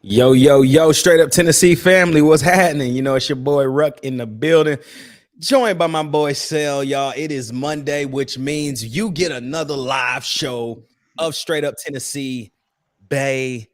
Yo, yo, yo, straight up Tennessee family, what's happening? You know, it's your boy Ruck in the building, joined by my boy Cell, y'all. It is Monday, which means you get another live show of Straight Up Tennessee, baby.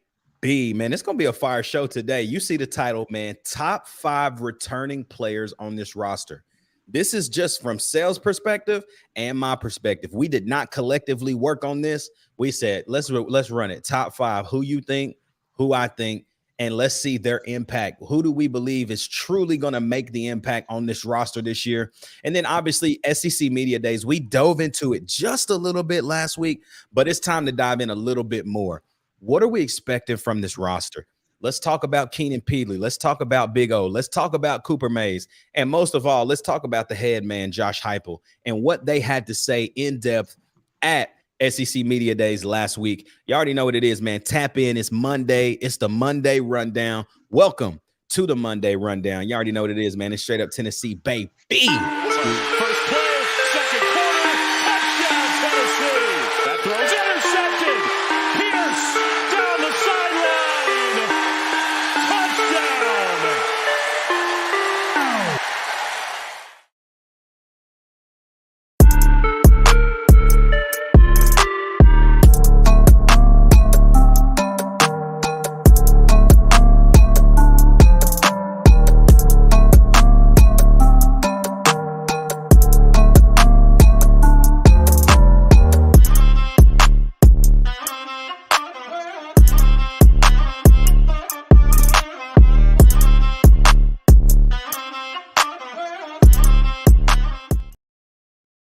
Man, it's going to be a fire show today. You see the title, man, top 5 returning players on this roster. This is just from Cell's perspective and my perspective. We did not collectively work on this. We said, let's run it. Top 5, who you think, who I think, and let's see their impact. Who do we believe is truly going to make the impact on this roster this year? And then obviously SEC Media Days, we dove into it just a little bit last week, but it's time to dive in a little bit more. What are we expecting from this roster? Let's talk about Keenan Peedley. Let's talk about Big O. Let's talk about Cooper Mays. And most of all, let's talk about the head man, Josh Heupel, and what they had to say in depth at SEC Media Days last week. You already know what it is, man. Tap in. It's Monday. It's the Monday Rundown. Welcome to the Monday Rundown. You already know what it is, man. It's Straight Up Tennessee, baby. First play, second quarter, touchdown Tennessee. That throw's intercepted. Pierce down the sideline. Touchdown.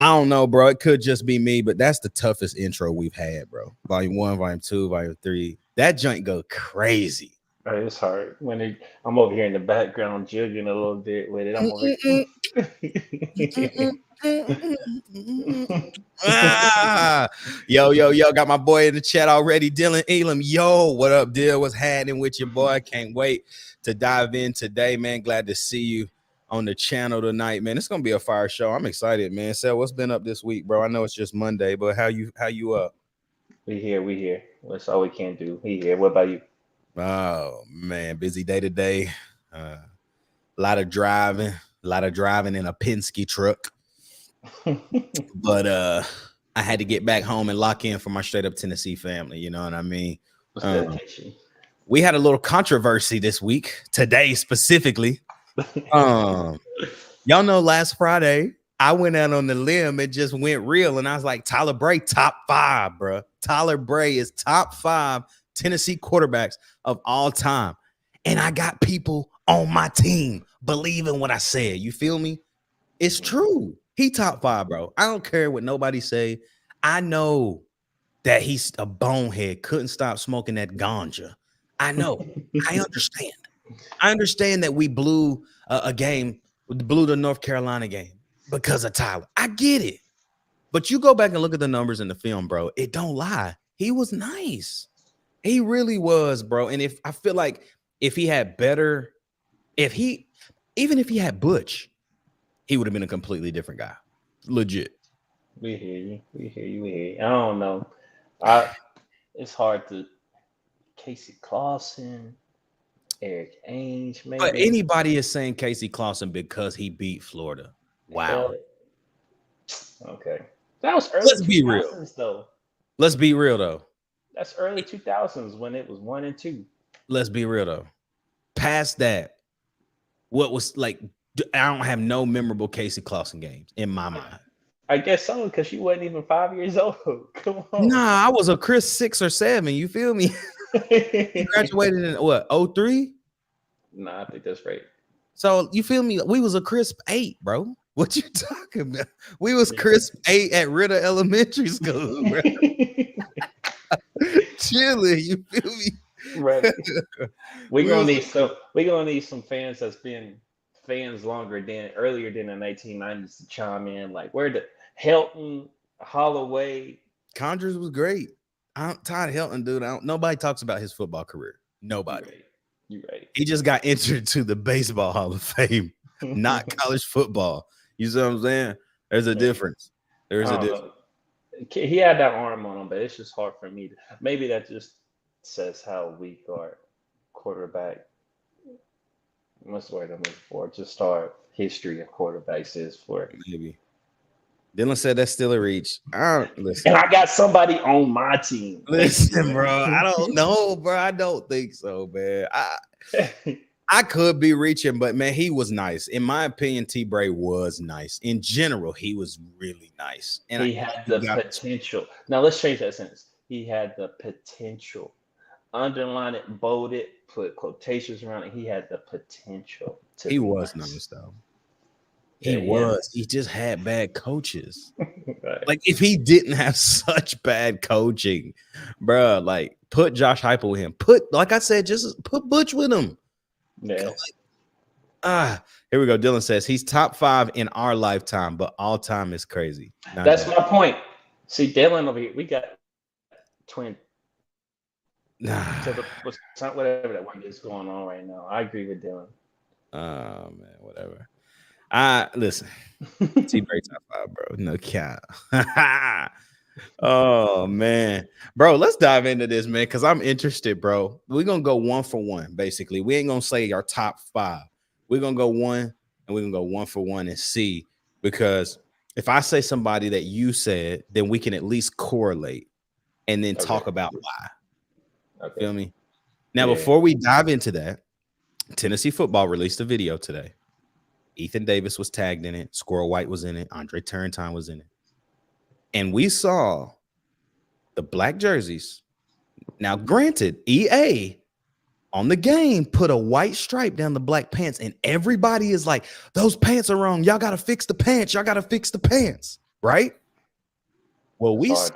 I don't know, bro. It could just be me, but that's the toughest intro we've had, bro. Volume 1, Volume 2, Volume 3. That joint go crazy. It's hard I'm over here in the background jigging a little bit with it. I'm over Yo, got my boy in the chat already, Dylan Elam. Yo, what up, Dill? What's happening with your boy? Can't wait to dive in today, man. Glad to see you on the channel tonight, man. It's gonna be a fire show. I'm excited, man. So what's been up this week, bro? I know it's just Monday, but how you up? We here. That's all we can do. We here. What about you? Oh man, busy day today. A lot of driving in a Penske truck. But I had to get back home and lock in for my Straight Up Tennessee family. You know what I mean? We had a little controversy this week, today specifically. Y'all know last Friday I went out on the limb and just went real, and I was like, Tyler Bray, top 5, bro. Tyler Bray is top 5 Tennessee quarterbacks of all time. And I got people on my team believing what I said. You feel me? It's true. He top 5, bro. I don't care what nobody say. I know that he's a bonehead, couldn't stop smoking that ganja. I know. I understand. I understand that we blew a game, blew the North Carolina game because of Tyler. I get it. But you go back and look at the numbers in the film, bro. It don't lie. He was nice. He really was, bro. And if I feel like if he had better, even if he had Butch, he would have been a completely different guy. Legit. We hear you. I don't know. It's hard to Casey Clausen, Eric Ainge, maybe. But anybody is saying Casey Clausen because he beat Florida. Wow. Okay. That was early. Let's be real. Though. Let's be real, though. That's early 2000s when it was 1 and 2. Let's be real, though. Past that, what was like, I don't have no memorable Casey Clausen games in my mind. I guess so, because she wasn't even 5 years old. Come on. Nah, I was a Chris 6 or 7. You feel me? He graduated in what, 03? Nah, I think that's right. So you feel me? We was a crisp 8, bro. What you talking about? We was crisp 8 at Ritter Elementary School, bro. Chilling, you feel me? Right. We're gonna need some fans that's been fans earlier than the 1990s to chime in. Like where the Helton, Holloway, Condrers was great. Todd Helton, dude. Nobody talks about his football career. Nobody. You're right. He just got entered to the Baseball Hall of Fame, not college football. You see what I'm saying? There's a difference. There's a difference. He had that arm on him, but it's just hard for me. Maybe that just says how weak our quarterback. What's the word I'm looking for? Just our history of quarterbacks is for. Maybe. Dylan said that's still a reach. Listen. And I got somebody on my team. Listen, bro. I don't know, bro. I don't think so, man. I could be reaching, but man, he was nice. In my opinion, T. Bray was nice. In general, he was really nice. And he had the potential. Now let's change that sentence. He had the potential. Underline it, bold it, put quotations around it. He had the potential to he be was nice though. He was. He just had bad coaches. Right. Like if he didn't have such bad coaching, bro, like put Josh Heupel with him. Like I said, just put Butch with him. Yeah. Here we go. Dylan says he's top 5 in our lifetime, but all time is crazy. That's my point. See, Dylan over here, we got twin. Whatever that one is going on right now. I agree with Dylan. Oh man, whatever. Listen, T-Bray top 5, bro. No cap. Oh man, bro. Let's dive into this, man, because I'm interested, bro. We're gonna go 1 for 1. Basically, we ain't gonna say our top 5. We're gonna go 1, and we're gonna go 1 for 1 and see. Because if I say somebody that you said, then we can at least correlate and then talk about why. Okay. Feel me? Now, before we dive into that, Tennessee football released a video today. Ethan Davis was tagged in it. Squirrel White was in it. Andre Turrentine was in it. And we saw the black jerseys. Now, granted, EA on the game put a white stripe down the black pants, and everybody is like, those pants are wrong. Y'all got to fix the pants. Y'all got to fix the pants, right? Well, we saw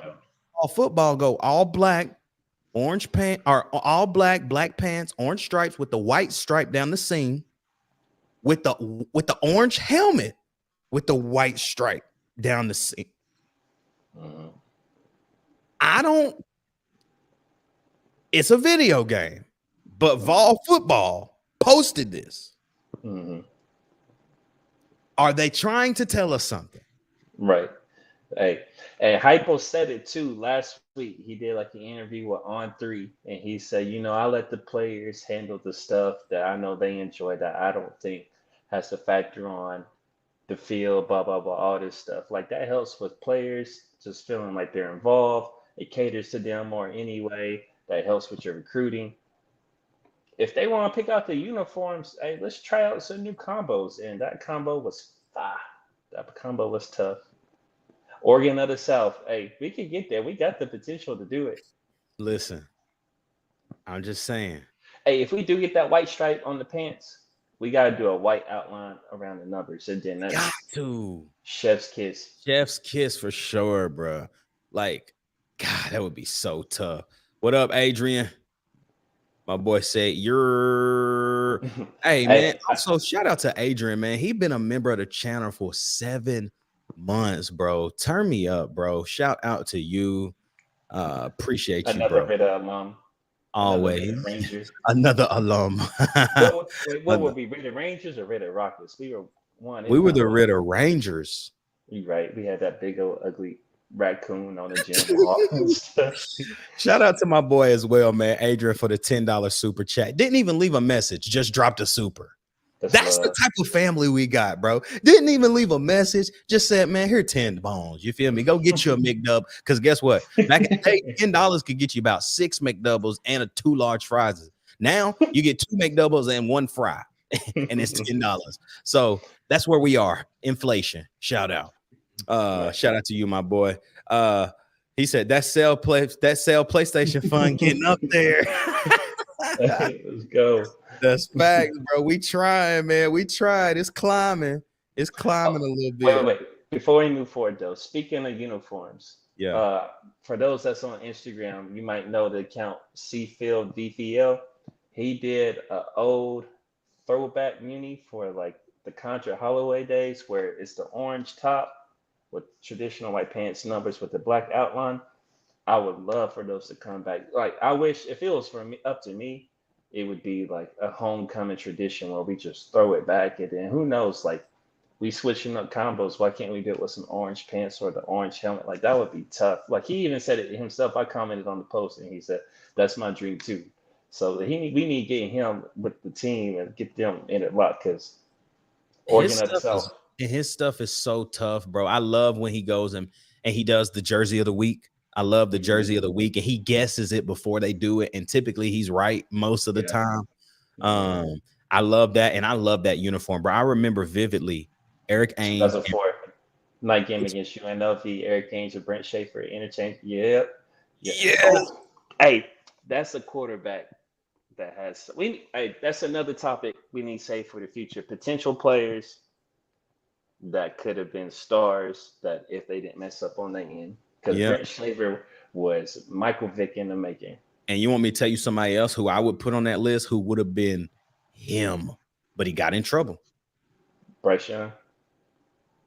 football go all black, orange pant, or all black pants, orange stripes with the white stripe down the seam, with the orange helmet with the white stripe down the seam. It's a video game, but Vol football posted this. Are they trying to tell us something? Right. Hey, and Hypo said it too last week. He did like an interview with On3, and he said, I let the players handle the stuff that I know they enjoy that I don't think has to factor on the field, blah, blah, blah, all this stuff. Like that helps with players just feeling like they're involved. It caters to them more anyway. That helps with your recruiting. If they want to pick out the uniforms, hey, let's try out some new combos. And that combo was fire. That combo was tough. Oregon of the South. Hey, we can get there. We got the potential to do it. Listen, I'm just saying. Hey, if we do get that white stripe on the pants, we got to do a white outline around the numbers. And then that's got to. Chef's kiss. Chef's kiss for sure, bro. Like, God, that would be so tough. What up, Adrian? My boy said, you're... Hey, man. Also, shout out to Adrian, man. He's been a member of the channel for 7 months, bro. Turn me up, bro. Shout out to you. Appreciate you, bro. Another alum. Always. Another alum. What would be Ritter Rangers or Ritter Rockets? We were one. We were the Ritter Rangers. You're right. We had that big old ugly raccoon on the gym wall. Shout out to my boy as well, man. Adrian for the $10 super chat. Didn't even leave a message, just dropped a super. That's the type of family we got, bro. Didn't even leave a message, just said, man, here 10 bones. You feel me? Go get you a McDub. Because guess what? Back in the day, $10 could get you about 6 McDoubles and 2 large fries. Now you get 2 McDoubles and 1 fry, and it's $10. So that's where we are. Inflation. Shout out. Shout out to you, my boy. He said that Cell PlayStation fund getting up there. Let's go. That's facts, bro. We trying, man. We tried. It's climbing. It's climbing a little bit. Wait. Before we move forward, though, speaking of uniforms, yeah. For those that's on Instagram, you might know the account Cfield DPL. He did an old throwback uni for like the Contra Holloway days, where it's the orange top with traditional white pants, numbers with the black outline. I would love for those to come back. Like, I wish if it was up to me, it would be like a homecoming tradition where we just throw it back. And then who knows, like we switching up combos. Why can't we do it with some orange pants or the orange helmet? Like that would be tough. Like he even said it himself. I commented on the post and he said, that's my dream too. So we need to get him with the team and get them in it luck because His Oregon at the stuff is South. his stuff is so tough, bro. I love when he goes and he does the jersey of the week. I love the jersey of the week, and he guesses it before they do it, and typically he's right most of the time. I love that, and I love that uniform, bro. I remember vividly Eric Ainge. 2004 night game against UNLV, Eric Ainge and Brent Schaefer interchange. Yep. Yeah. Yes. Oh, hey, that's a quarterback that has hey, that's another topic we need to say for the future. Potential players that could have been stars that if they didn't mess up on the end. Because Brent Schaefer was Michael Vick in the making. And you want me to tell you somebody else who I would put on that list who would have been him, but he got in trouble? Bryce Young.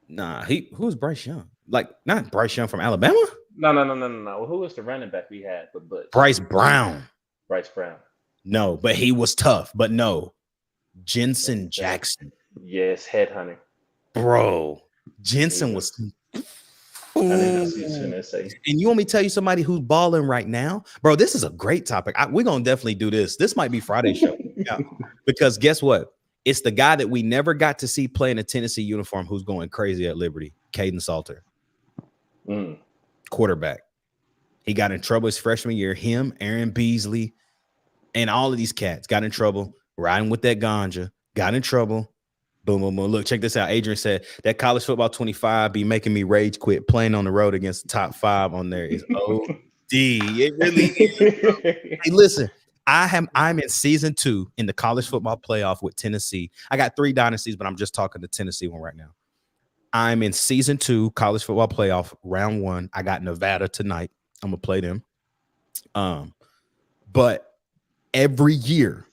Nah, who's Bryce Young? Like, not Bryce Young from Alabama? No. Who was the running back we had with Butch? Bryce Brown. Bryce Brown. No, but he was tough. But no, Jensen Jackson. Yes, headhunter. Bro, Jensen was. And you want me to tell you somebody who's balling right now? Bro, this is a great topic. We're going to definitely do this. This might be Friday's show. Yeah. Because guess what? It's the guy that we never got to see play in a Tennessee uniform who's going crazy at Liberty, Caden Salter. Quarterback. He got in trouble his freshman year. Him, Aaron Beasley, and all of these cats got in trouble riding with that ganja, got in trouble. Boom, boom, boom. Look, check this out. Adrian said that college football 25 be making me rage quit. Playing on the road against the top 5 on there is OD. It really is. Hey, listen, I'm in season 2 in the college football playoff with Tennessee. I got 3 dynasties, but I'm just talking the Tennessee one right now. I'm in season 2 college football playoff round 1. I got Nevada tonight. I'm gonna play them. But every year,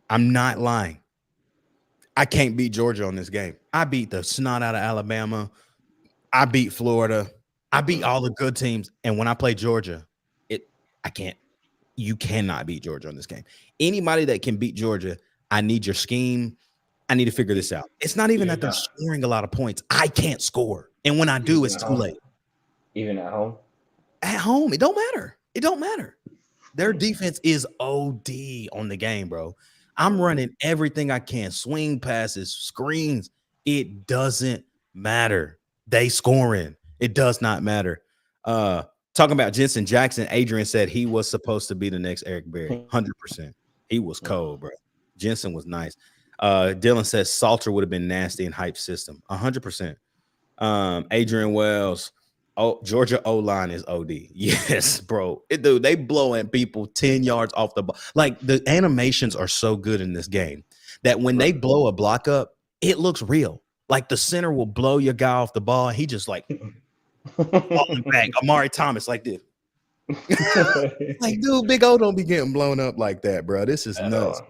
I'm not lying, I can't beat Georgia on this game. I beat the snot out of Alabama. I beat Florida. I beat all the good teams. And when I play Georgia, I can't. You cannot beat Georgia on this game. Anybody that can beat Georgia, I need your scheme. I need to figure this out. It's not even that they're scoring a lot of points. I can't score. And when I do, it's too late. Even at home? At home, it don't matter. It don't matter. Their defense is OD on the game, bro. I'm running everything I can. Swing passes, screens. It doesn't matter. They scoring. It does not matter. Talking about Jensen Jackson, Adrian said he was supposed to be the next Eric Berry. 100%. He was cold, bro. Jensen was nice. Dylan says Salter would have been nasty in hype system. 100%. Adrian Wells. Oh, Georgia O-line is OD. Yes, bro. Dude, they blowing people 10 yards off the ball. Like, the animations are so good in this game that when they blow a block up, it looks real. Like, the center will blow your guy off the ball. And he just, like, falling back. Amari Thomas, like this. Like, dude, Big O don't be getting blown up like that, bro. This is nuts.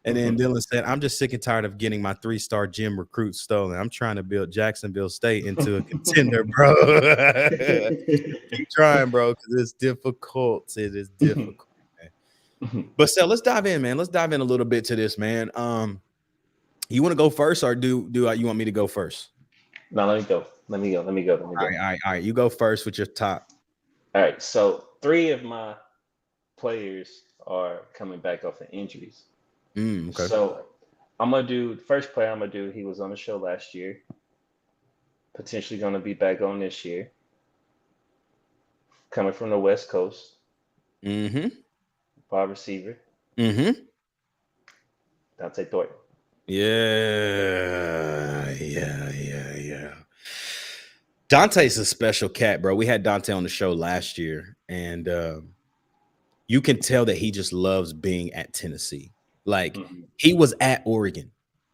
And then Dylan said, I'm just sick and tired of getting my 3-star gym recruits stolen. I'm trying to build Jacksonville State into a contender, bro. Keep trying, bro, because it's difficult. It is difficult, man. But Sel, let's dive in, man. Let's dive in a little bit to this, man. You want to go first, or do you want me to go first? No, let me go. All right. You go first with your top. All right. So 3 of my players are coming back off of injuries. Okay. So I'm gonna do the first player. I'm gonna do. He was on the show last year. Potentially gonna be back on this year. Coming from the West Coast. Wide receiver. Dante Thornton. Yeah. Dante's a special cat, bro. We had Dante on the show last year, and you can tell that he just loves being at Tennessee. Like, he was at Oregon,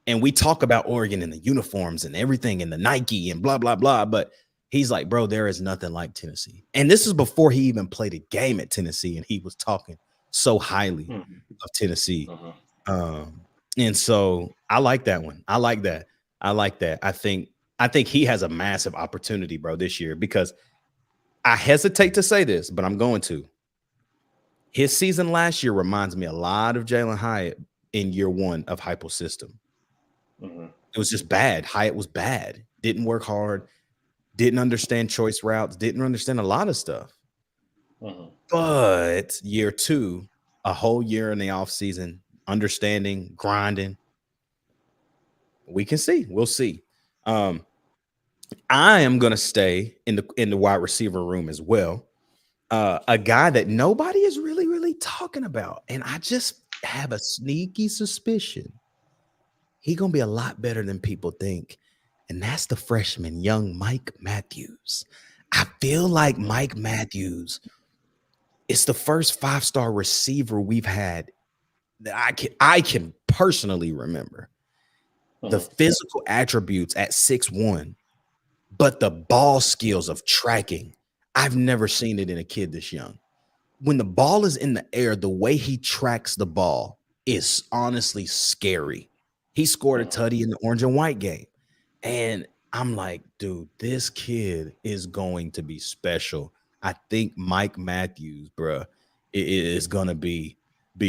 and we talk about Oregon and the uniforms and everything and the Nike and blah, blah, blah. But he's like, bro, there is nothing like Tennessee. And this is before he even played a game at Tennessee, and he was talking so highly of Tennessee. And so I like that one. I like that. I think he has a massive opportunity, bro, this year, because I hesitate to say this, but I'm going to. His season last year reminds me a lot of Jalen Hyatt in year 1 of Hypo system. It was just bad. Hyatt was bad. Didn't work hard. Didn't understand choice routes. Didn't understand a lot of stuff. But year 2, a whole year in the offseason, understanding, grinding. We can see. We'll see. I am gonna stay in the wide receiver room as well. A guy that nobody is really talking about, and I just have a sneaky suspicion he gonna be a lot better than people think, and that's the freshman, young Mike Matthews. I feel like Mike Matthews is the first 5-star receiver we've had that I can personally remember. The physical attributes at 6'1", but the ball skills of tracking, I've never seen it in a kid this young. When the ball is in the air, the way he tracks the ball is honestly scary. He scored a tutty in the orange and white game. And I'm like, dude, this kid is going to be special. I think Mike Matthews, bruh, is going to be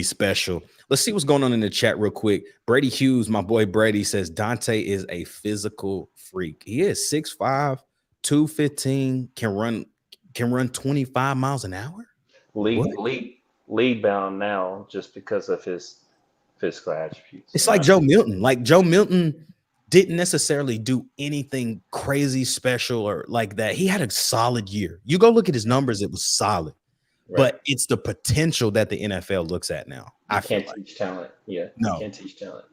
special. Let's see what's going on in the chat real quick. Brady Hughes, my boy Brady, says Dante is a physical freak. He is 6'5", 215, can run 25 miles an hour. Lead bound now just because of his physical attributes. It's like Joe Milton. Like Joe Milton didn't necessarily do anything crazy special or like that. He had a solid year. You go look at his numbers, it was solid. Right. But it's the potential that the NFL looks at now. I can't teach talent. Yeah. No. You can't teach talent.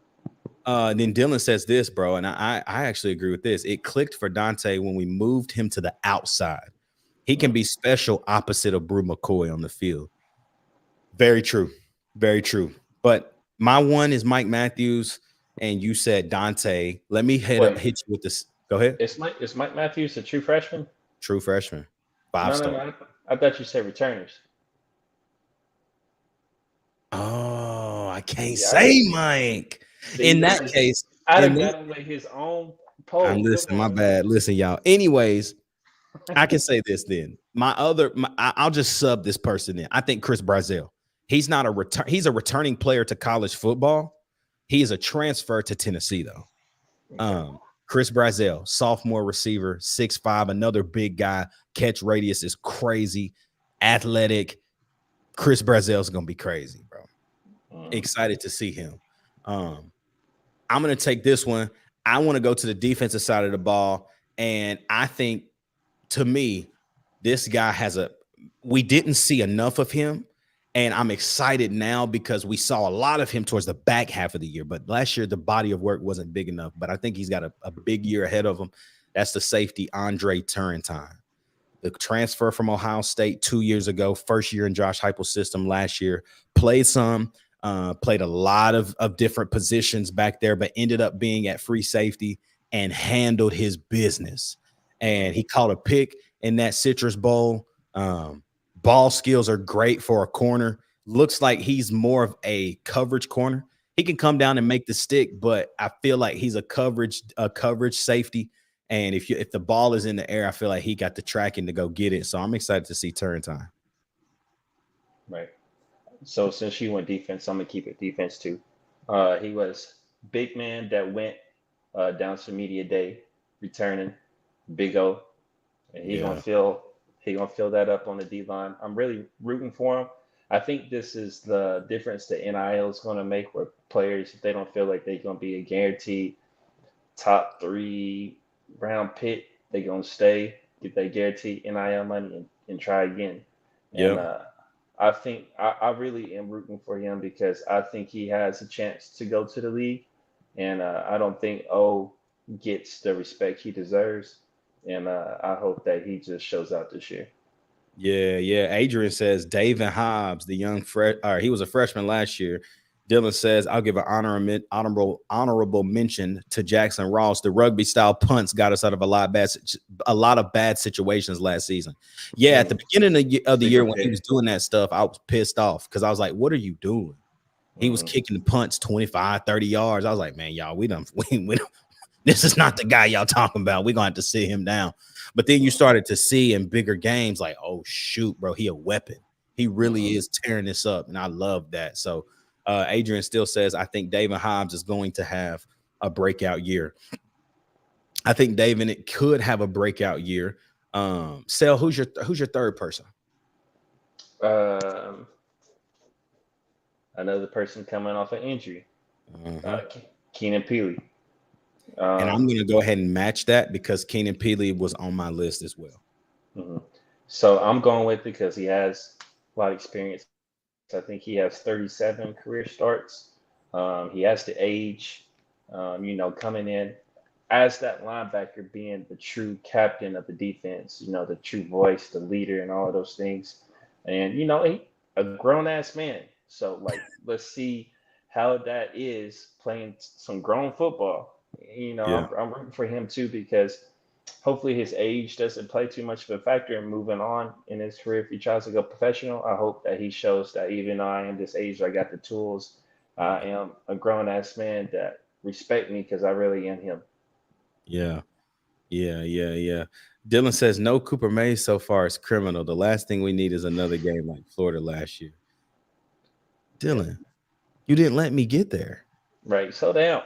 Then Dylan says this, bro, and I actually agree with this. It clicked for Dante when we moved him to the outside. He can be special opposite of Brew McCoy on the field. Very true. Very true. But my one is Mike Matthews, and you said Dante. Let me hit you with this. Go ahead. Is Mike Matthews a true freshman? True freshman. 5-star. No. I thought you said returners. Oh, I can't say Mike. See, in that case, I done got him with his own poll. Listen, my bad. Listen, y'all. Anyways, I can say this then. I'll just sub this person in. I think Chris Brazel. He's not a return. He's a returning player to college football. He is a transfer to Tennessee, though. Chris Brazel, sophomore receiver, 6'5", another big guy. Catch radius is crazy, athletic. Chris Brazel is gonna be crazy, bro. Excited to see him. I'm gonna take this one. I want to go to the defensive side of the ball, and I think, to me, this guy we didn't see enough of him, and I'm excited now because we saw a lot of him towards the back half of the year, but last year the body of work wasn't big enough, but I think he's got a big year ahead of him. That's the safety, Andre Turrentine. The transfer from Ohio State 2 years ago, first year in Josh Heupel's system last year, played a lot of different positions back there, but ended up being at free safety and handled his business. And he caught a pick in that Citrus Bowl. Ball skills are great for a corner. Looks like he's more of a coverage corner. He can come down and make the stick, but I feel like he's a coverage safety. And if the ball is in the air, I feel like he got the tracking to go get it. So I'm excited to see Turrentine. Right. So since you went defense, I'm gonna keep it defense too. He was big man that went down to media day, returning, Big O, and he's gonna fill that up on the D line. I'm really rooting for him. I think this is the difference that NIL is gonna make, where players, if they don't feel like they're gonna be a guaranteed top 3 round pick, they're gonna stay, get their guaranteed NIL money and try again. And I think I really am rooting for him because I think he has a chance to go to the league, and I don't think O gets the respect he deserves, and I hope that he just shows out this year. Yeah. Adrian says David Hobbs, the young he was a freshman last year. Dylan says I'll give an honorable mention to Jackson Ross. The rugby style punts got us out of a lot of bad situations last season. Yeah, at the beginning of the year when he was doing that stuff, I was pissed off because I was like, "What are you doing?" He was kicking the punts 25, 30 yards. I was like, "Man, y'all, we don't. This is not the guy y'all talking about. We're gonna have to sit him down." But then you started to see in bigger games, like, "Oh shoot, bro, he a weapon. He really is tearing this up," and I love that. So. Adrian still says, I think David Hobbs is going to have a breakout year. I think David could have a breakout year. Cell, who's your third person? another person coming off an injury. Uh-huh. Keenan Peely. And I'm going to go ahead and match that because Keenan Peely was on my list as well. Mm-hmm. So I'm going with it because he has a lot of experience. I think he has 37 career starts. He has the age, coming in as that linebacker, being the true captain of the defense, the true voice, the leader, and all of those things. And, a grown ass man. So, like, let's see how that is playing some grown football. Yeah. I'm rooting for him too because hopefully his age doesn't play too much of a factor in moving on in his career. If he tries to go professional, I hope that he shows that even though I am this age, I got the tools. I am a grown ass man that respect me because I really am him. Yeah. Yeah. Dylan says no Cooper Mays so far is criminal. The last thing we need is another game like Florida last year. Yeah. Dylan, you didn't let me get there. Right. So down.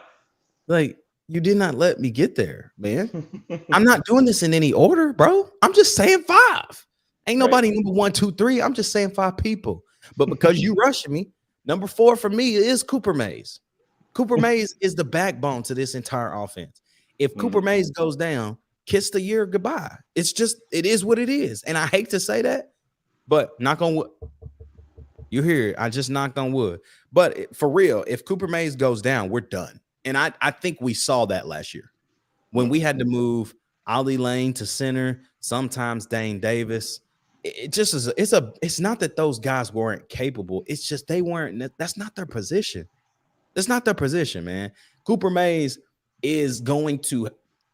Like, you did not let me get there, man. I'm not doing this in any order, bro. I'm just saying five. Ain't Right. nobody number 1, 2, 3. I'm just saying five people. But because you rushing me, number 4 for me is Cooper Mays. Cooper Mays is the backbone to this entire offense. If Cooper Mhm. Mays goes down, kiss the year goodbye. It is what it is. And I hate to say that, but knock on wood. You hear it. I just knocked on wood. But for real, if Cooper Mays goes down, we're done. And I think we saw that last year when we had to move Ollie Lane to center, sometimes Dane Davis. It just is. It's not that those guys weren't capable. It's just they weren't. That's not their position. That's not their position, man. Cooper Mays is going to,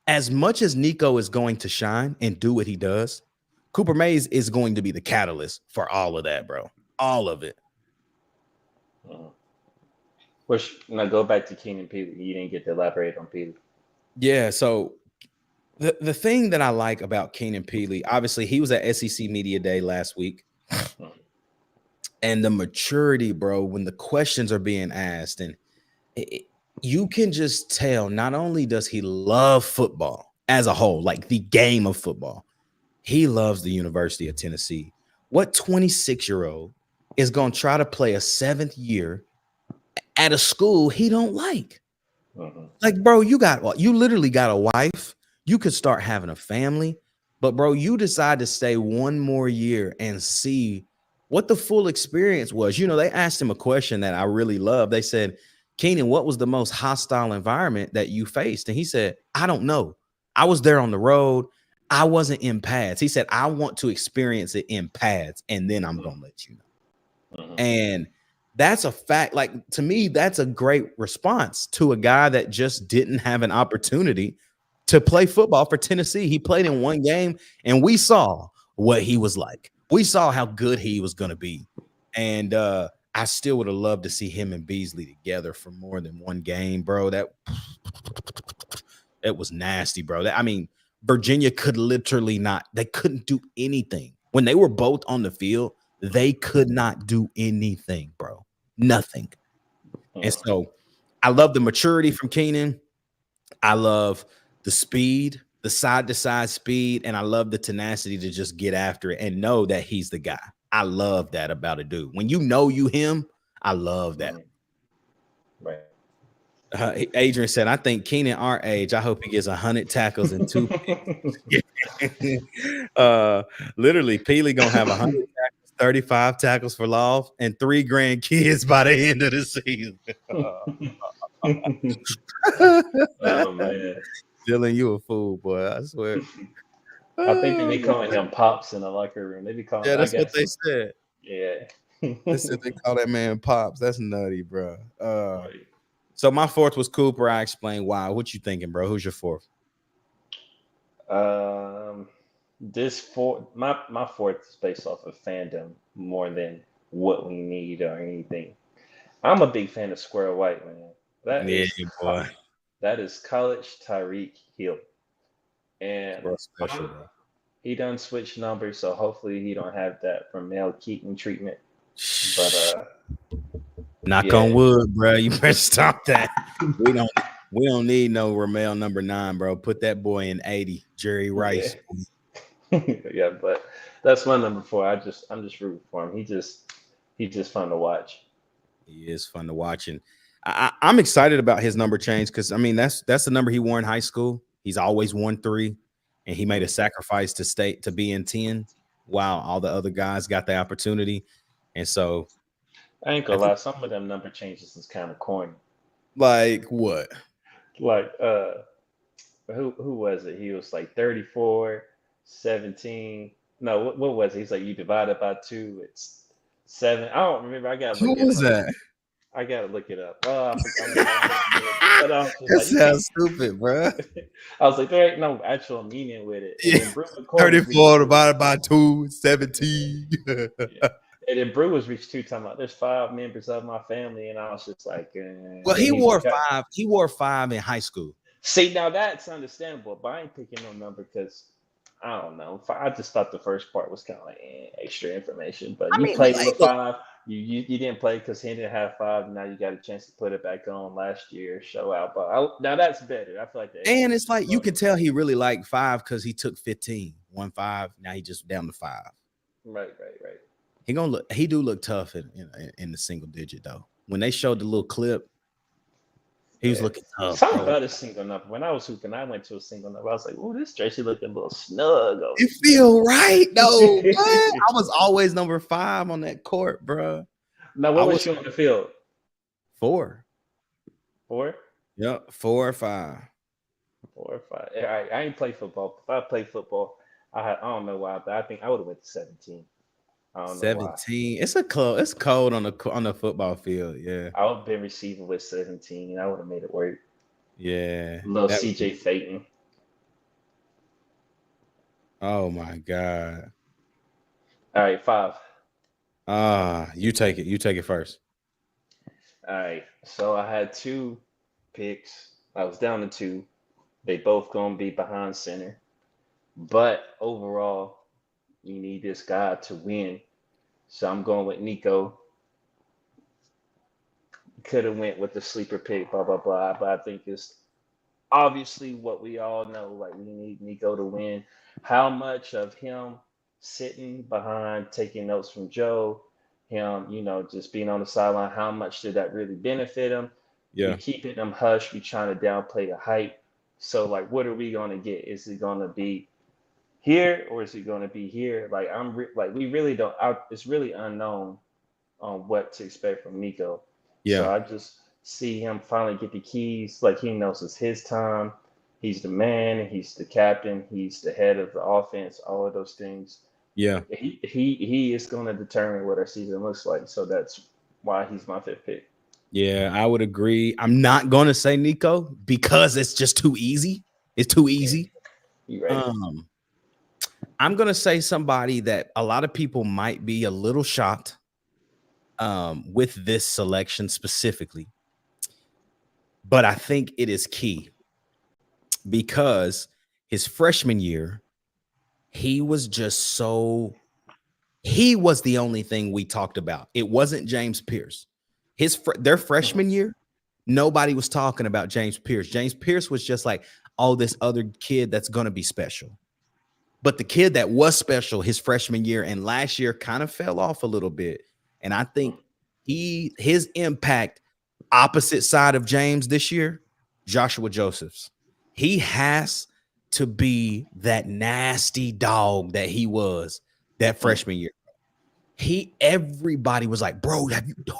as much as Nico is going to shine and do what he does, Cooper Mays is going to be the catalyst for all of that, bro. All of it. Mhm. Which now go back to Keenan Peely. You didn't get to elaborate on Peely. Yeah. So the thing that I like about Keenan Peely, obviously, he was at SEC Media Day last week. Mhm. And the maturity, bro, when the questions are being asked, and you can just tell not only does he love football as a whole, like the game of football, he loves the University of Tennessee. What 26-year-old is going to try to play a 7th year at a school he don't like? Mhm. Like, bro, you literally got a wife. You could start having a family, but bro, you decide to stay one more year and see what the full experience was. They asked him a question that I really love. They said, Keenan, what was the most hostile environment that you faced? And he said, I don't know. I was there on the road. I wasn't in pads. He said, I want to experience it in pads, and then I'm gonna let you know. Mhm. And that's a fact. Like, to me, that's a great response to a guy that just didn't have an opportunity to play football for Tennessee. He played in one game, and we saw what he was like. We saw how good he was going to be. And I still would have loved to see him and Beasley together for more than one game, bro. That was nasty, bro. Virginia could literally not, they couldn't do anything. When they were both on the field, they could not do anything, bro. Nothing. And Mhm. so I love the maturity from Keenan. I love the speed, the side to side speed, and I love the tenacity to just get after it and know that he's the guy. I love that about a dude. When you know you him, I love that. Mhm. Right. Adrian said, I think Keenan our age. I hope he gets 100 tackles and 2 picks. Literally, Peely gonna have 100 tackles, 35 tackles for loss, and 3 grandkids by the end of the season. Oh man. Dylan, you a fool, boy. I swear. I think they be Oh, calling him pops in the locker room. They be calling. yeah, I that's what guess. they said. Yeah. They said they call that man Pops. That's nutty, bro. Right. So my fourth was Cooper. I explained why. What you thinking, bro? Who's your fourth? Um, this my fourth is based off of fandom more than what we need or anything. I'm a big fan of Square White, man. That Yeah, is boy. that is college Tyreek Hill, and Bro, special, I'm, bro. he done switch numbers, so hopefully he don't have that from Mel Keaton treatment. But Knock on yeah, wood, bro. You better stop that. We don't we don't need no Ramel number 9, bro. Put that boy in 80. Jerry yeah, Rice. yeah. But that's my number four. I'm just rooting for him. He's just fun to watch. He is fun to watch, and I'm excited about his number change because I mean that's the number he wore in high school. He's always worn 3, and he made a sacrifice to be in 10, while all the other guys got the opportunity. And so, I ain't I gonna think, lie, some of them number changes is kind of corny. like what? Like who was it? He was like 34, 17. No, what was it? He's like you divide it by 2, it's 7. I don't remember. I gotta Who look it was up. that? I gotta look it up. Oh, I'm but I was just That like, you can't. sounds stupid, bro. I was like, there ain't no actual meaning with it. And Yeah. then Brew McCoy 34 divided by 2, 17. yeah. And then Brew was reached 2 talking about there's 5 members of my family, and I was just like, Well, then he he's wore like, 5. He wore 5 in high school. see, now that's understandable, but I ain't picking no number because I don't know. I just thought the first part was kind of like extra information. But I you mean, played like, with look, 5. You didn't play because he didn't have 5. And now you got a chance to put it back on last year, show out. But now that's better. I feel like the and it's explanation like you was can tell he really liked 5 because he took 15, 1-5. Now he just down to 5. right. He do look tough in the single digit though. When they showed the little clip, he was Yeah. looking tough, Something bro. about a single number. When I was hooping, I went to a single number. I was like, "Oh, this jersey looking a little snug over You feel right though. What? I was always number 5 on that court, bro. Now, I what was was you on the field? 4. 4? Yep, 4 or 5. 4 or 5. I ain't play football. If I played football, I don't know why, but I think I would have went to 17. I don't know why. 17. It's cold on the football field. Yeah. I would have been receiving with 17. And I would have made it work. Yeah. Little That would CJ be, Phaeton. oh my God. All right, 5. You take it. You take it first. All right. So I had 2 picks. I was down to 2. They both gonna be behind center. But overall, you need this guy to win. So I'm going with Nico. Could have went with the sleeper pick, blah blah blah. But I think it's obviously what we all know. Like we need Nico to win. How much of him sitting behind, taking notes from Joe, him, just being on the sideline, how much did that really benefit him? We Yeah. keeping him hush. We trying to downplay the hype. So like, what are we gonna get? Is it gonna be here or is it gonna be here? Like we really don't. It's really unknown on what to expect from Nico. So Yeah. I just see him finally get the keys. Like he knows it's his time. He's the man. He's the captain. He's the head of the offense. All of those things. Yeah. He is going to determine what our season looks like. So that's why he's my 5th pick. Yeah, I would agree. I'm not gonna say Nico because it's just too easy. It's too easy. You right? I'm gonna say somebody that a lot of people might be a little shocked with this selection specifically, but I think it is key because his freshman year, he was the only thing we talked about. It wasn't James Pierce. Their freshman year, nobody was talking about James Pierce. James Pierce was just like, oh, this other kid that's gonna be special. But the kid that was special his freshman year and last year kind of fell off a little bit. And I think his impact opposite side of James this year, Joshua Josephs. He has to be that nasty dog that he was that freshman year. Everybody was like, bro,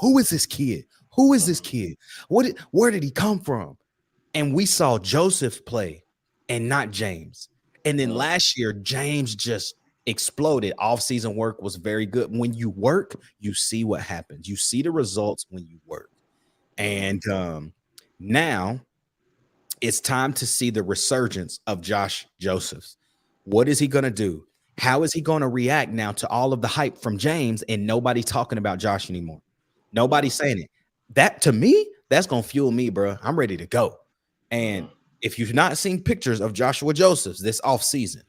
who is this kid? Who is this kid? Where did he come from? And we saw Joseph play and not James. And then last year, James just exploded. Off-season work was very good. When you work, you see what happens. You see the results when you work. And now it's time to see the resurgence of Josh Josephs. What is he going to do? How is he going to react now to all of the hype from James and nobody talking about Josh anymore? Nobody's saying it. That, to me, that's going to fuel me, bro. I'm ready to go. And if you've not seen pictures of Joshua Josephs this offseason,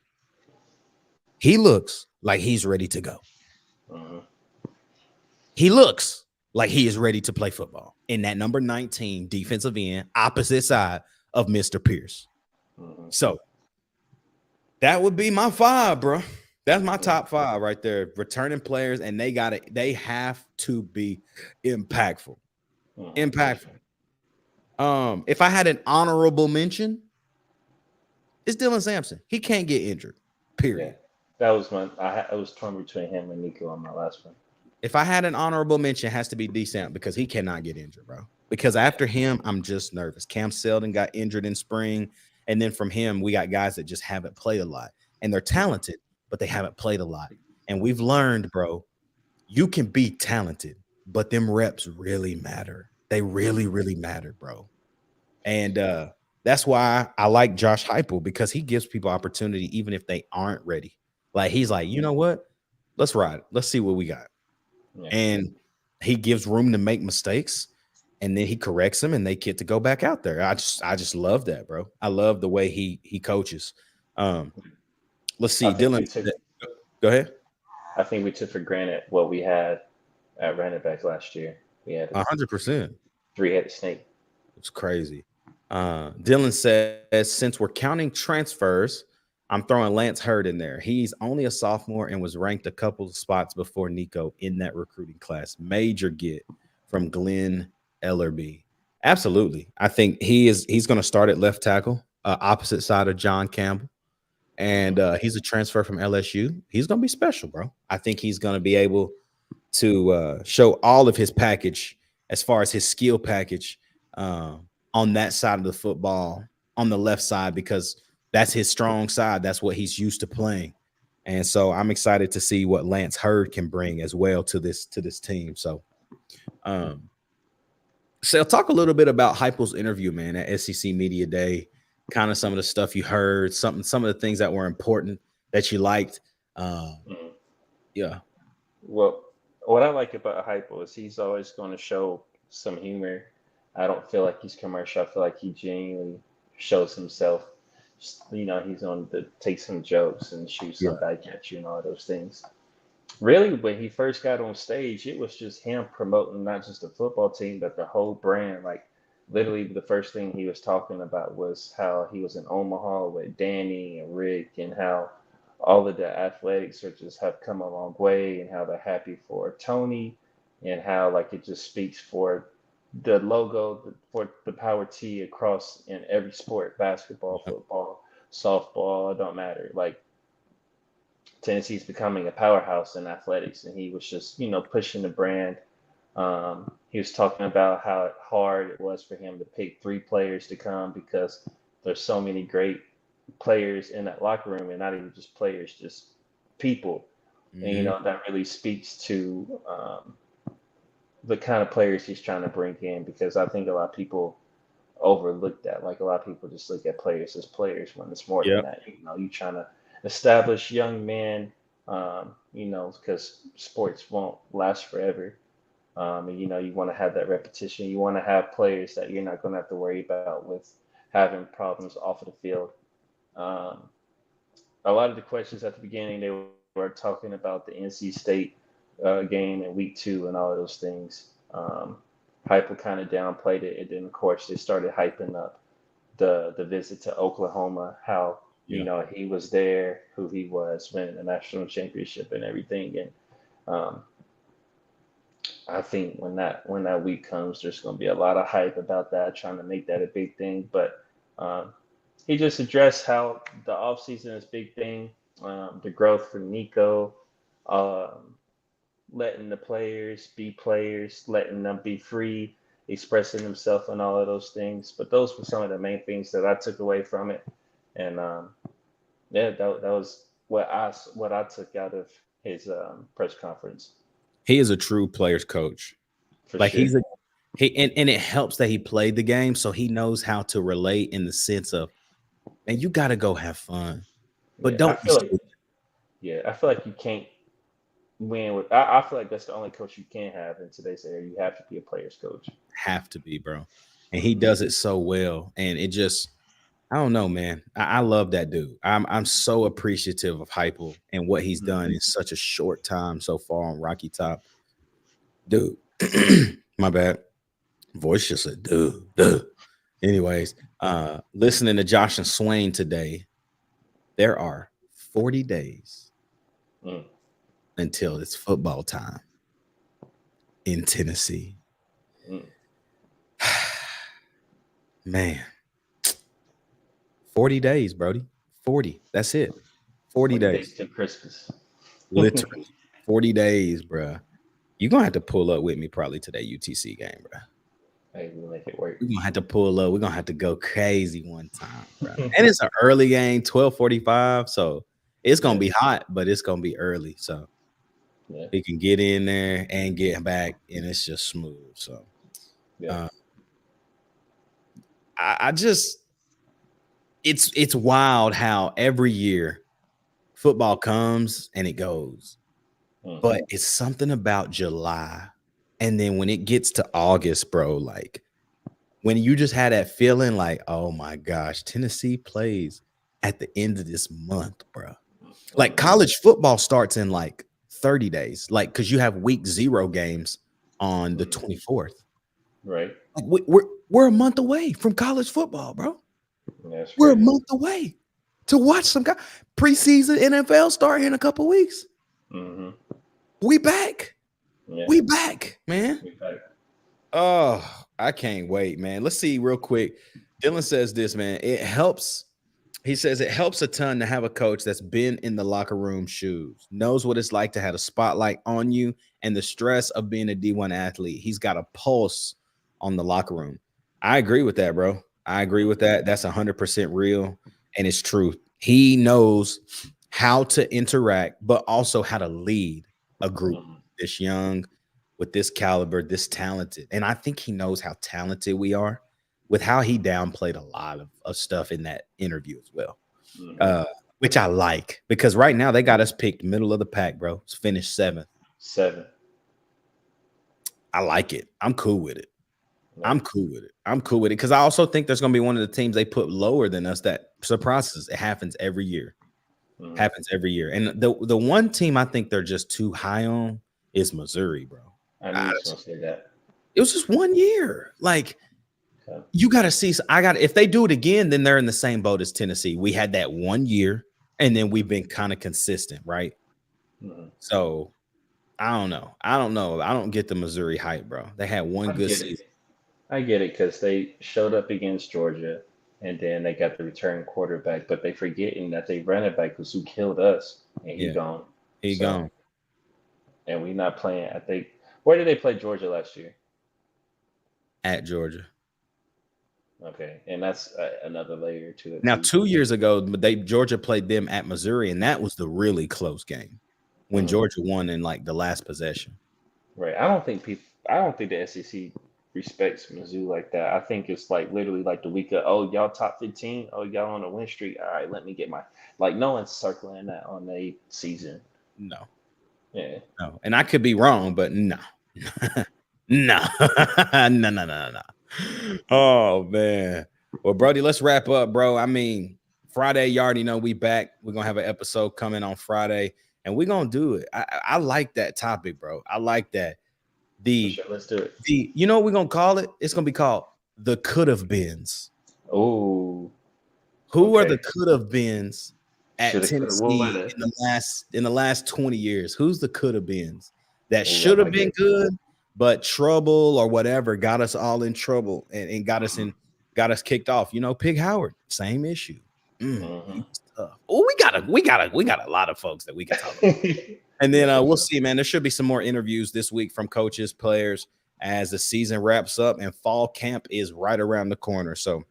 he looks like he's ready to go. He looks like he is ready to play football in that number 19 defensive end, opposite side of Mr. Pierce. So that would be my 5, bro. That's my top 5 right there. Returning players, and they have to be impactful. Impactful. If I had an honorable mention, it's Dylan Sampson. He can't get injured. Period. That was I was torn between him and Nico on my last one. If I had an honorable mention, it has to be D Samp because he cannot get injured, bro. Because after him, I'm just nervous. Cam Seldon got injured in spring, and then from him, we got guys that just haven't played a lot, and they're talented, but they haven't played a lot. And we've learned, bro, you can be talented, but them reps really matter. They really, really matter, bro. And that's why I like Josh Heupel because he gives people opportunity even if they aren't ready. Like he's like, you know what? Let's ride. Let's see what we got. Yeah. And he gives room to make mistakes, and then he corrects them, and they get to go back out there. I just love that, bro. I love the way he coaches. Let's see, Dylan. Go ahead. I think we took for granted what we had at running back last year. We had 100%. 3-headed snake. It's crazy. Dylan says, since we're counting transfers, I'm throwing Lance Hurd in there. He's only a sophomore and was ranked a couple of spots before Nico in that recruiting class. Major get from Glenn Ellerby. Absolutely. I think he's going to start at left tackle, opposite side of John Campbell. And he's a transfer from LSU. He's going to be special, bro. I think he's going to be able to show all of his package as far as his skill package on that side of the football, on the left side, because that's his strong side. That's what he's used to playing. And so I'm excited to see what Lance Hurd can bring as well to this team. So so talk a little bit about Heupel's interview, man, at SEC Media Day, kind of some of the stuff you heard, some of the things that were important that you liked. Yeah. Well, what I like about Heupel is he's always going to show some humor. I don't feel like he's commercial. I feel like he genuinely shows himself. You know, he's on to take some jokes and shoot some back at you and all those things. Really, when he first got on stage, it was just him promoting not just the football team, but the whole brand. Like, literally, the first thing he was talking about was how he was in Omaha with Danny and Rick, and how all of the athletics are just have come a long way, and how they're happy for Tony, and how like it just speaks for the logo for the Power T across in every sport: basketball, football, softball. It don't matter. Like, Tennessee's becoming a powerhouse in athletics, and he was just, pushing the brand. He was talking about how hard it was for him to pick 3 players to come because there's so many great players in that locker room, and not even just players, just people. Mm-hmm. And that really speaks to the kind of players he's trying to bring in, because I think a lot of people overlook that. Like, a lot of people just look at players as players when it's more than that. You're trying to establish young men, because sports won't last forever. And, you want to have that repetition. You want to have players that you're not going to have to worry about with having problems off of the field. A lot of the questions at the beginning, they were talking about the NC State game in week 2 and all of those things. Heupel kind of downplayed it, and then of course they started hyping up the visit to Oklahoma, how he was there, who he was, winning the national championship and everything. And I think when that week comes, there's going to be a lot of hype about that, trying to make that a big thing. But he just addressed how the offseason is a big thing, the growth for Nico, letting the players be players, letting them be free, expressing themselves and all of those things. But those were some of the main things that I took away from it. And that was what I took out of his press conference. He is a true player's coach. For like sure. And it helps that he played the game, so he knows how to relate in the sense of, man, you got to go have fun, but don't. I feel like you can't win with. I feel like that's the only coach you can have in today's era. You have to be a player's coach. Have to be, bro. And he does it so well, and it just, I don't know, man. I love that dude. I'm so appreciative of Heupel and what he's done in such a short time so far on Rocky Top. Dude, my bad. Voice just said, dude. Anyways, listening to Josh and Swain today, there are 40 days until it's football time in Tennessee. Man, 40 days, Brody. 40. That's it. 40 days. to Christmas. Literally 40 days, bro. You're going to have to pull up with me probably to that UTC game, bro. Hey, we'll make it work. We're going to have to pull up. We're going to have to go crazy one time, bro. And it's an early game, 12:45. So it's going to be hot, but it's going to be early. So we can get in there and get back, and it's just smooth. So I just, it's wild how every year football comes and it goes. But it's something about July. And then when it gets to August, bro, like when you just had that feeling like, oh my gosh, Tennessee plays at the end of this month, bro. Like college football starts in like 30 days, like because you have week 0 games on the 24th. Right. Like we're a month away from college football, bro. We're a month away to watch some preseason NFL start in a couple weeks. We back. Yeah. We back, man. We back. Oh, I can't wait, man. Let's see real quick. Dylan says this, man. It helps. He says it helps a ton to have a coach that's been in the locker room shoes, knows what it's like to have a spotlight on you and the stress of being a D1 athlete. He's got a pulse on the locker room. I agree with that, bro. I agree with that. That's 100% real, and it's true. He knows how to interact, but also how to lead a group this young, with this caliber, this talented. And I think he knows how talented we are with how he downplayed a lot of stuff in that interview as well, which I like because right now they got us picked middle of the pack, bro. It's finished 7th. I like it. I'm cool with it. I'm cool with it because I also think there's going to be one of the teams they put lower than us that surprises. It happens every year. Happens every year. And the one team I think they're just too high on is Missouri, bro. I knew you were going to say that. It was just 1 year. Like, you got to see. If they do it again, then they're in the same boat as Tennessee. We had that 1 year, and then we've been kind of consistent, right? So, I don't know. I don't get the Missouri hype, bro. They had one good season. I get it because they showed up against Georgia, and then they got the return quarterback, but they forgetting that they running back was who killed us, and he gone. He gone. And we not playing. I think. Where did they play Georgia last year? At Georgia. Okay, and that's another layer to it. Now, 2 years ago, Georgia played them at Missouri, and that was the really close game when Georgia won in like the last possession. Right. I don't think the SEC respects Mizzou like that. I think it's like literally like the week of, oh, y'all top 15, oh, y'all on a win streak. All right, let me get no one's circling that on a season. No. Yeah. No. And I could be wrong, but no. No. No. Oh, man. Well, Brody, let's wrap up, bro. I mean, Friday, you already know we back. We're going to have an episode coming on Friday, and we're going to do it. I like that topic, bro. I like that. Let's do it. You know what we're going to call it? It's going to be called the could-have beens. Oh. Who are the could-have beens at Tennessee in the last 20 years? Who's the could-have beens that should have been good, but trouble or whatever got us all in trouble and got us kicked off? You know, Pig Howard, same issue. Oh, we got a lot of folks that we can talk about. And then we'll see, man. There should be some more interviews this week from coaches, players as the season wraps up and fall camp is right around the corner. So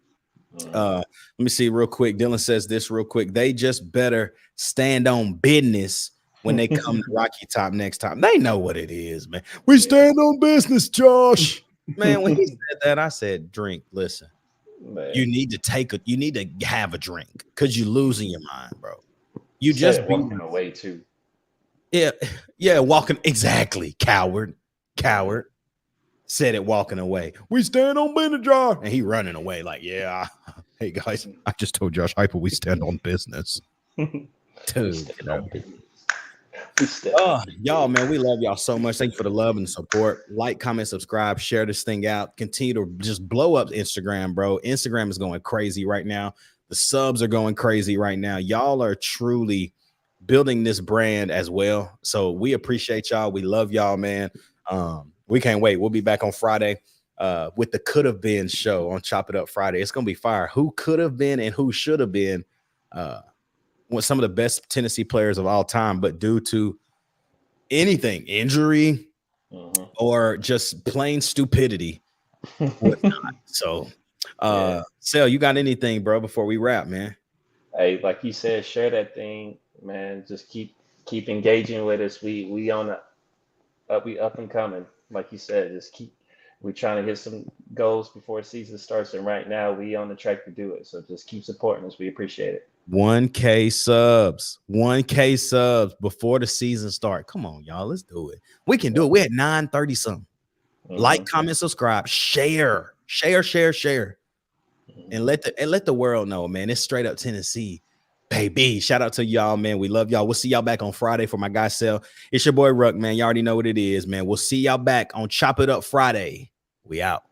let me see real quick. Dylan says this real quick. They just better stand on business when they come to Rocky Top next time. They know what it is, man. We stand on business, Josh. Man, when he said that, I said, drink. Listen, man. You need to have a drink because you're losing your mind, bro. You just walking away too. Yeah, walking exactly. Coward. Said it walking away. We stand on business, Josh. And he running away like, yeah. Hey guys, I just told Josh Hyper we stand on business. Dude, y'all, man, we love y'all so much. Thank you for the love and the support. Like, comment, subscribe, share this thing out. Continue to just blow up Instagram, bro. Instagram is going crazy right now. The subs are going crazy right now. Y'all are truly building this brand as well. So we appreciate y'all. We love y'all, man. We can't wait. We'll be back on Friday. with the Could Have Been show on Chop It Up Friday. It's gonna be fire. Who could have been and who should have been some of the best Tennessee players of all time, but due to anything, injury, or just plain stupidity, whatnot. So Cell, you got anything, bro, before we wrap, man? Hey, like you said, share that thing, man. Just keep engaging with us. We on we up and coming. Like you said, we're trying to hit some goals before the season starts, and right now we on the track to do it. So just keep supporting us. We appreciate it. 1K subs before the season start. Come on, y'all, let's do it. We can do it. We had 930 something. Like, comment, subscribe, share, and let the world know, man. It's straight up Tennessee, baby. Shout out to y'all, man. We love y'all. We'll see y'all back on Friday for my guy Cell. It's your boy Ruck, man. You already know what it is, man. We'll see y'all back on Chop It Up Friday. We out.